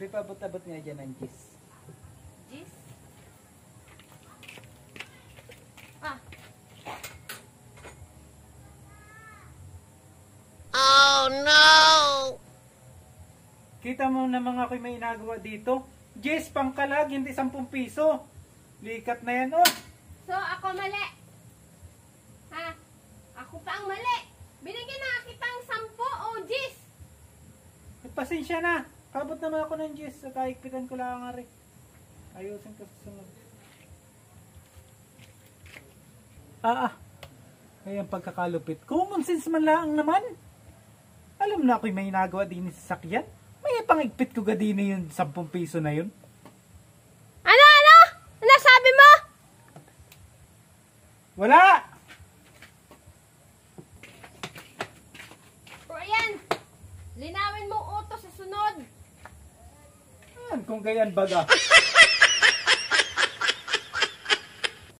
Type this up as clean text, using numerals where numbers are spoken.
May paabot-abot nga dyan ng gis. Gis? Ah. Oh no! Kita mo naman ako'y may inagawa dito. Gis, pangkalag, hindi 10 piso. Likat na yan, oh. So, ako mali. Ha? Ako pa ang mali. Binigyan na kitang 10 o gis. Pasensya na. Kabot naman ako ng gis. At higpitan ko lang nga rin. Ayusin ko sa sunod. Kaya ang pagkakalupit. Common sense man lang naman. Alam na ako'y may nagawa din sa sakyan. May pangigpit ko gadini yung 10 piso na yun. Ano? Ano sabi mo? Wala! Ryan, linawin mo utos sa sunod. Kung gayan baga.